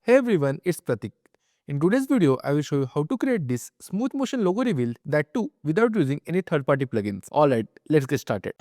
Hey everyone, it's Pratik. In today's video, I will show you how to create this smooth motion logo reveal, that too without using any third-party plugins. Alright, let's get started.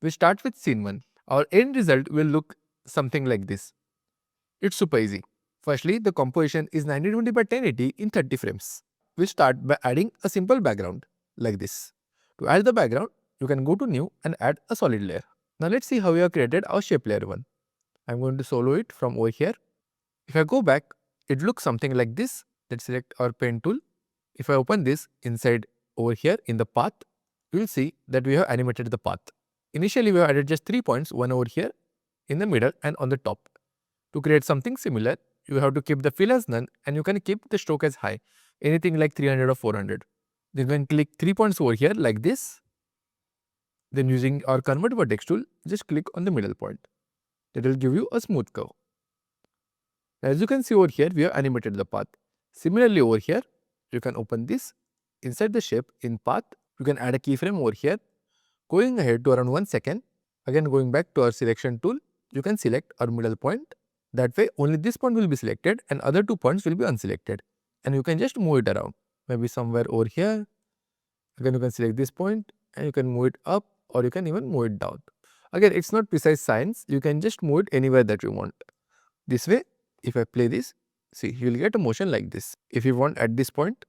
We start with scene 1. Our end result will look something like this. It's super easy. Firstly, the composition is 1920 by 1080 in 30 frames. We start by adding a simple background like this. To add the background, you can go to New and add a solid layer. Now let's see how we have created our shape layer 1. I'm going to solo it from over here. If I go back, it looks something like this. Let's select our pen tool. If I open this inside over here in the path, you will see that we have animated the path. Initially, we have added just 3 points, one over here, in the middle and on the top. To create something similar, you have to keep the fill as none and you can keep the stroke as high, anything like 300 or 400. Then you can click 3 points over here like this. Then using our convert vertex tool, just click on the middle point. That will give you a smooth curve. As you can see over here, we have animated the path. Similarly over here, you can open this. Inside the shape in path, you can add a keyframe over here. Going ahead to around 1 second, again going back to our selection tool, you can select our middle point. That way only this point will be selected and other 2 points will be unselected. And you can just move it around. Maybe somewhere over here. Again you can select this point and you can move it up or you can even move it down. Again, it's not precise science. You can just move it anywhere that you want. This way, if I play this, see, you will get a motion like this. If you want at this point,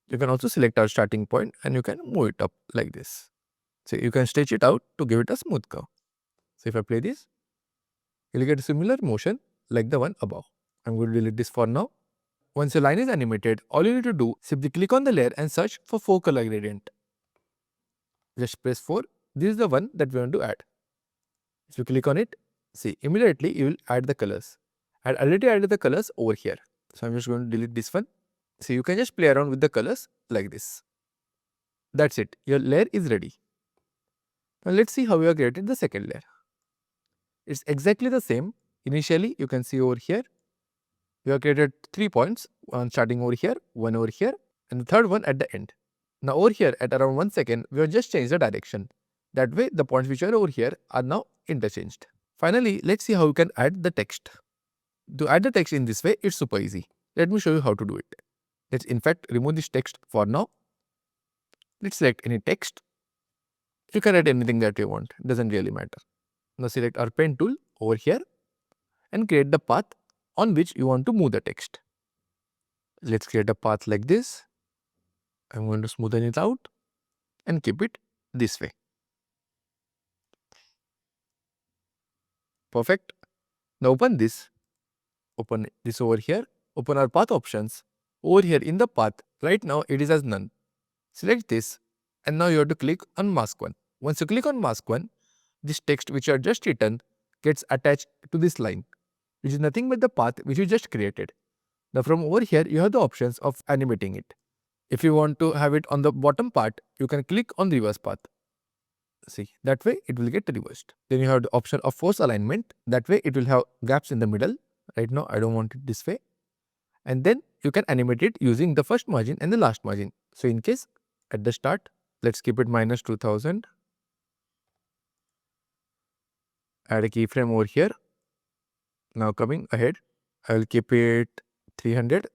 you can also select our starting point and you can move it up like this. So you can stretch it out to give it a smooth curve. So if I play this, you will get a similar motion like the one above. I'm going to delete this for now. Once your line is animated, all you need to do, simply click on the layer and search for 4 color gradient. Just press 4. This is the one that we want to add. If you click on it, see, immediately you will add the colors. I already added the colors over here. So I'm just going to delete this one. So you can just play around with the colors like this. That's it. Your layer is ready. Now let's see how we have created the second layer. It's exactly the same. Initially, you can see over here, we have created 3 points, one starting over here, one over here, and the third one at the end. Now over here at around 1 second, we have just changed the direction. That way, the points which are over here are now interchanged. Finally, let's see how we can add the text. To add the text in this way, it's super easy. Let me show you how to do it. Let's in fact remove this text for now. Let's select any text. You can add anything that you want, doesn't really matter. Now select our pen tool over here and create the path on which you want to move the text. Let's create a path like this. I'm going to smoothen it out and keep it this way. Perfect. Now open this. Open this over here. Open our path options. Over here in the path, right now it is as none. Select this and now you have to click on mask 1. Once you click on mask 1, this text which you have just written gets attached to this line, which is nothing but the path which you just created. Now from over here, you have the options of animating it. If you want to have it on the bottom part, you can click on reverse path. See, that way it will get reversed. Then you have the option of force alignment. That way it will have gaps in the middle. Right now I don't want it this way. And then you can animate it using the first margin and the last margin. So in case at the start, let's keep it minus 2000. Add a keyframe over here. Now coming ahead, I will keep it 300.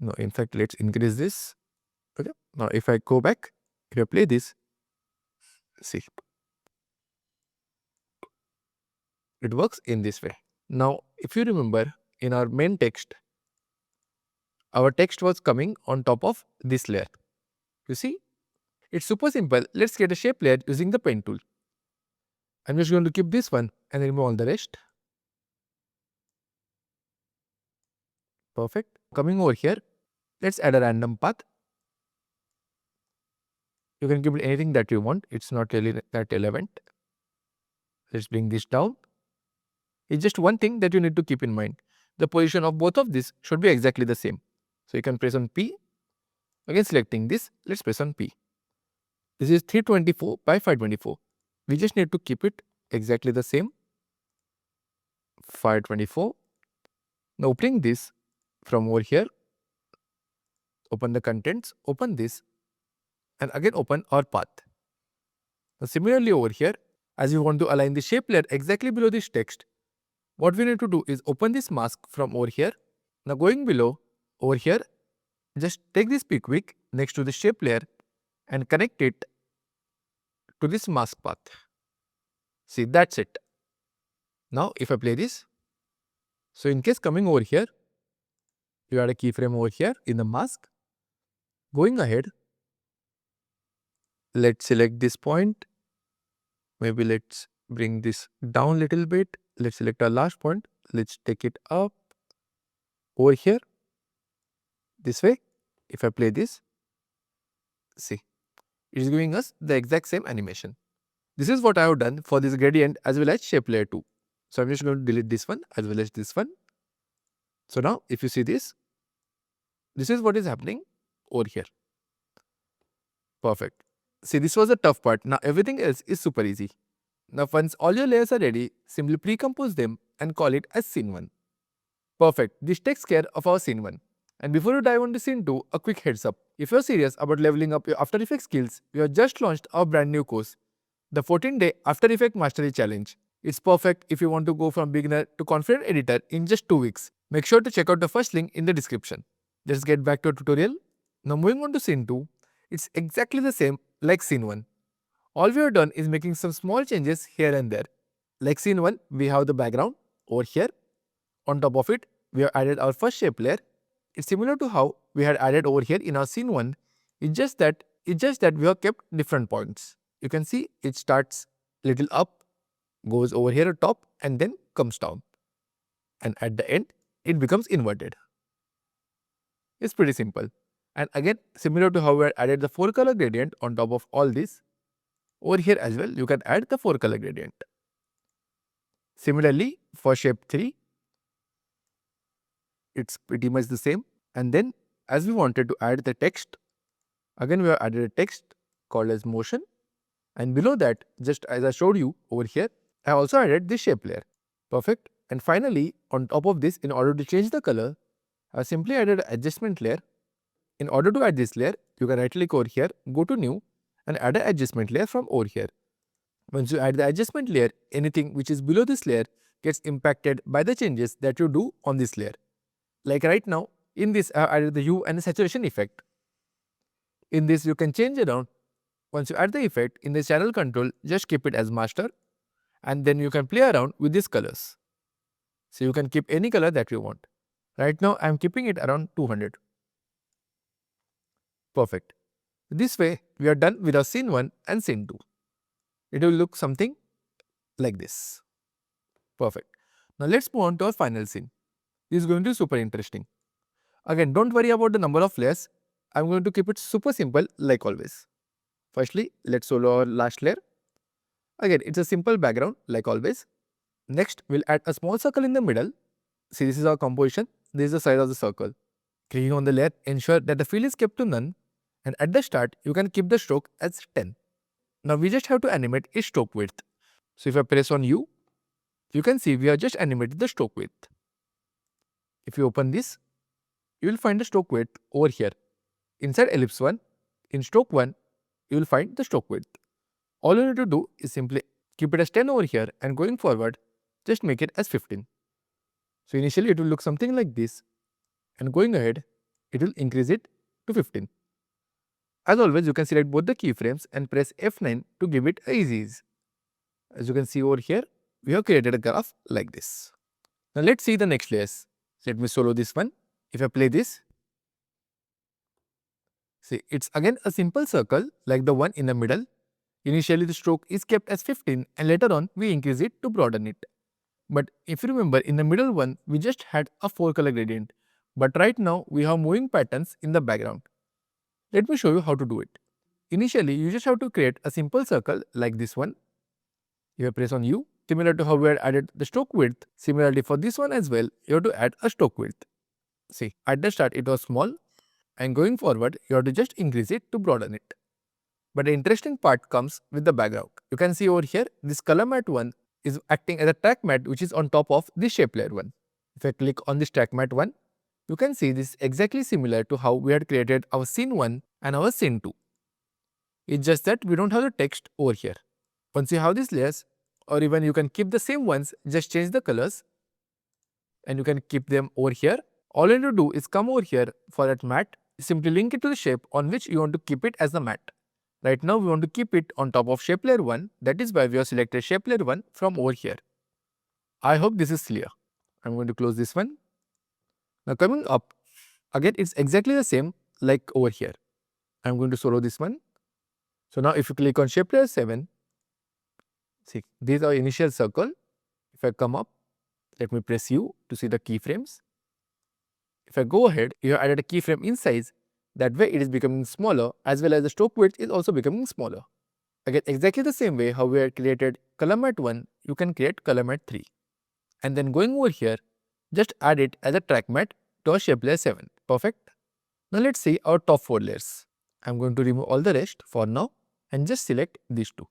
No, in fact, let's increase this. Okay. Now if I go back, if I play this, see, it works in this way. Now, if you remember in our main text, our text was coming on top of this layer. You see, it's super simple. Let's create a shape layer using the pen tool. I'm just going to keep this one and remove all the rest. Perfect. Coming over here, let's add a random path. You can give it anything that you want. It's not really that relevant. Let's bring this down. It's just one thing that you need to keep in mind. The position of both of these should be exactly the same. So you can press on P. Again selecting this, let's press on P. This is 324 by 524. We just need to keep it exactly the same. 524. Now opening this from over here, open the contents, open this and again open our path. Now similarly over here, As we want to align the shape layer exactly below this text, what we need to do is open this mask from over here. Now going below, over here, just take this pick next to the shape layer and connect it to this mask path. See, that's it. Now if I play this, so in case coming over here, you add a keyframe over here in the mask. Going ahead, let's select this point. Maybe let's bring this down a little bit. Let's select our last point. Let's take it up over here this way. If I play this, see, it is giving us the exact same animation. This is what I have done for this gradient as well as shape layer 2. So I'm just going to delete this one as well as this one. So now if you see this is what is happening over here. Perfect. See, this was the tough part. Now everything else is super easy. Now once all your layers are ready, simply pre-compose them and call it as scene 1. Perfect. This takes care of our scene 1. And before you dive on to scene 2, a quick heads up. If you're serious about leveling up your After Effects skills, we have just launched our brand new course, the 14-day After Effects Mastery Challenge. It's perfect if you want to go from beginner to confident editor in just 2 weeks. Make sure to check out the first link in the description. Let's get back to our tutorial. Now moving on to scene 2, it's exactly the same like scene 1. All we have done is making some small changes here and there. Like scene 1, we have the background over here. On top of it, we have added our first shape layer. It's similar to how we had added over here in our scene 1. It's just that we have kept different points. You can see it starts little up, goes over here at top and then comes down. And at the end, it becomes inverted. It's pretty simple. And again, similar to how we had added the 4-color gradient on top of all this, over here as well, you can add the 4-color gradient. Similarly, for shape 3, it's pretty much the same. And then as we wanted to add the text, again we have added a text called as motion. And below that, just as I showed you over here, I also added this shape layer. Perfect. And finally, on top of this, in order to change the color, I simply added an adjustment layer. In order to add this layer, you can right click over here, go to new and add an adjustment layer from over here. Once you add the adjustment layer, anything which is below this layer gets impacted by the changes that you do on this layer. Like right now, in this I have added the hue and the saturation effect. In this you can change around. Once you add the effect, in the channel control, just keep it as master and then you can play around with these colors. So you can keep any color that you want. Right now I am keeping it around 200. Perfect. This way we are done with our scene 1 and scene 2. It will look something like this. Perfect. Now let's move on to our final scene. This is going to be super interesting. Again, don't worry about the number of layers. I'm going to keep it super simple like always. Firstly, let's solo our last layer. Again, it's a simple background like always. Next, we'll add a small circle in the middle. See, this is our composition. This is the size of the circle. Clicking on the layer, ensure that the fill is kept to none. And at the start, you can keep the stroke as 10. Now we just have to animate its stroke width. So if I press on U, you can see we have just animated the stroke width. If you open this, you will find the stroke width over here. Inside ellipse 1, in stroke 1, you will find the stroke width. All you need to do is simply keep it as 10 over here and going forward, just make it as 15. So initially it will look something like this and going ahead, it will increase it to 15. As always, you can select both the keyframes and press F9 to give it a easy ease. As you can see over here, we have created a graph like this. Now let's see the next layers. Let me solo this one. If I play this, see, it's again a simple circle like the one in the middle. Initially the stroke is kept as 15 and later on we increase it to broaden it. But if you remember, in the middle one we just had a 4-color gradient. But right now we have moving patterns in the background. Let me show you how to do it. Initially you just have to create a simple circle like this one. You press on U. Similar to how we had added the stroke width, similarly for this one as well, you have to add a stroke width. See, at the start it was small and going forward you have to just increase it to broaden it. But the interesting part comes with the background. You can see over here this color matte one is acting as a track matte which is on top of this shape layer one. If I click on this track matte one, you can see this exactly similar to how we had created our scene 1 and our scene 2. It's just that we don't have the text over here. Once you have these layers, or even you can keep the same ones, just change the colors and you can keep them over here. All you need to do is come over here for that matte, simply link it to the shape on which you want to keep it as the matte. Right now we want to keep it on top of shape layer 1, that is why we have selected shape layer 1 from over here. I hope this is clear. I'm going to close this one. Now coming up, again it's exactly the same like over here. I'm going to solo this one. So now if you click on shape layer 7, see these are initial circle. If I come up, let me press U to see the keyframes. If I go ahead, you have added a keyframe in size. That way it is becoming smaller, as well as the stroke width is also becoming smaller. Again, exactly the same way how we had created color matte 1, you can create color matte 3. And then going over here, just add it as a track matte to our shape layer 7. Perfect. Now let's see our top 4 layers. I'm going to remove all the rest for now and just select these 2.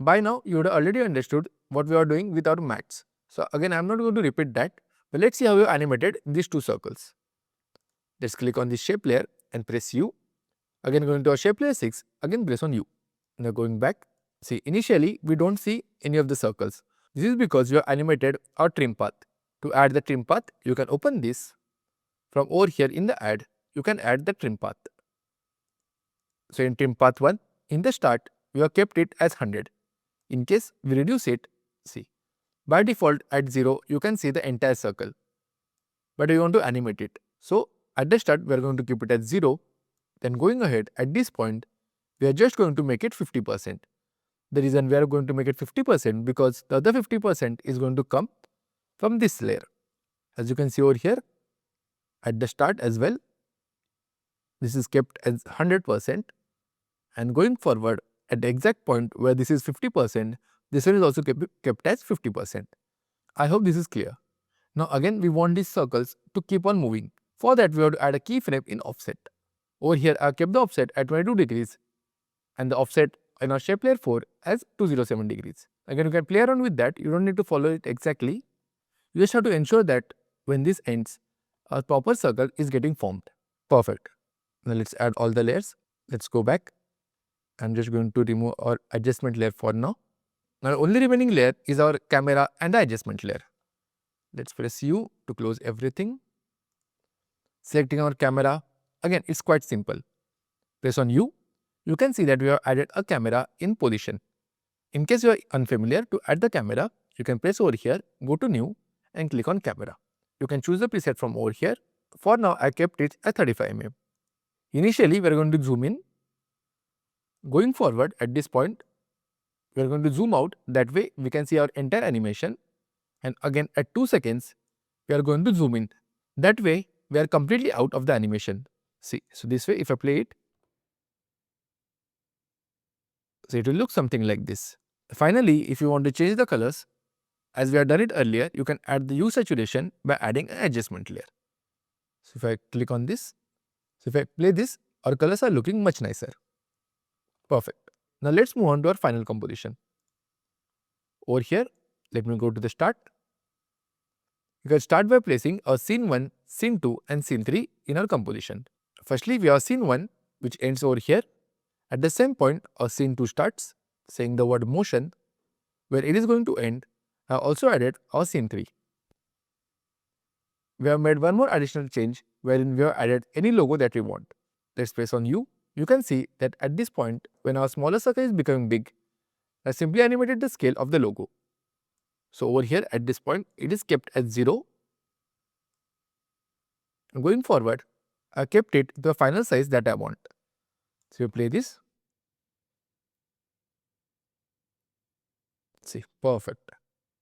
By now, you would have already understood what we are doing with our mattes. So again, I'm not going to repeat that, but let's see how we have animated these 2 circles. Let's click on the shape layer and press U. Again going to our shape layer 6, again press on U. Now going back, see initially we don't see any of the circles. This is because we have animated our trim path. To add the trim path, you can open this. From over here in the add, you can add the trim path. So in trim path 1, in the start, we have kept it as 100. In case we reduce it, see, by default at 0, you can see the entire circle. But we want to animate it. So at the start, we are going to keep it at 0. Then going ahead, at this point, we are just going to make it 50%. The reason we are going to make it 50% because the other 50% is going to come from this layer. As you can see over here, at the start as well, this is kept as 100%, and going forward at the exact point where this is 50%, this one is also kept as 50%. I hope this is clear. Now again, we want these circles to keep on moving. For that, we have to add a keyframe in offset. Over here, I have kept the offset at 22 degrees and the offset in our shape layer 4 as 207 degrees. Again, you can play around with that. You don't need to follow it exactly. You just have to ensure that when this ends, a proper circle is getting formed. Perfect. Now let's add all the layers. Let's go back. I'm just going to remove our adjustment layer for now. Now, the only remaining layer is our camera and the adjustment layer. Let's press U to close everything. Selecting our camera, again it's quite simple. Press on U, you can see that we have added a camera in position. In case you are unfamiliar, to add the camera, you can press over here, go to New and click on Camera. You can choose the preset from over here. For now, I kept it at 35 mm. Initially, we are going to zoom in. Going forward, at this point, we are going to zoom out. That way, we can see our entire animation. And again, at 2 seconds, we are going to zoom in. That way, we are completely out of the animation. See, so this way, if I play it, so it will look something like this. Finally, if you want to change the colors, as we have done it earlier, you can add the hue saturation by adding an adjustment layer. So if I click on this, so if I play this, our colors are looking much nicer. Perfect. Now let's move on to our final composition. Over here, let me go to the start. You can start by placing our scene 1, scene 2 and scene 3 in our composition. Firstly, we have scene 1 which ends over here. At the same point, our scene 2 starts, saying the word motion. Where it is going to end, I have also added our scene 3. We have made one more additional change wherein we have added any logo that we want. Let's press on U. You can see that at this point, when our smaller circle is becoming big, I simply animated the scale of the logo. So over here at this point, it is kept at 0. And going forward, I kept it to the final size that I want. So you play this. See, perfect.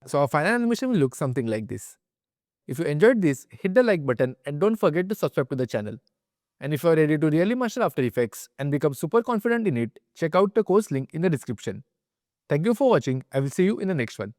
So our final animation will look something like this. If you enjoyed this, hit the like button and don't forget to subscribe to the channel. And if you are ready to really master After Effects and become super confident in it, check out the course link in the description. Thank you for watching. I will see you in the next one.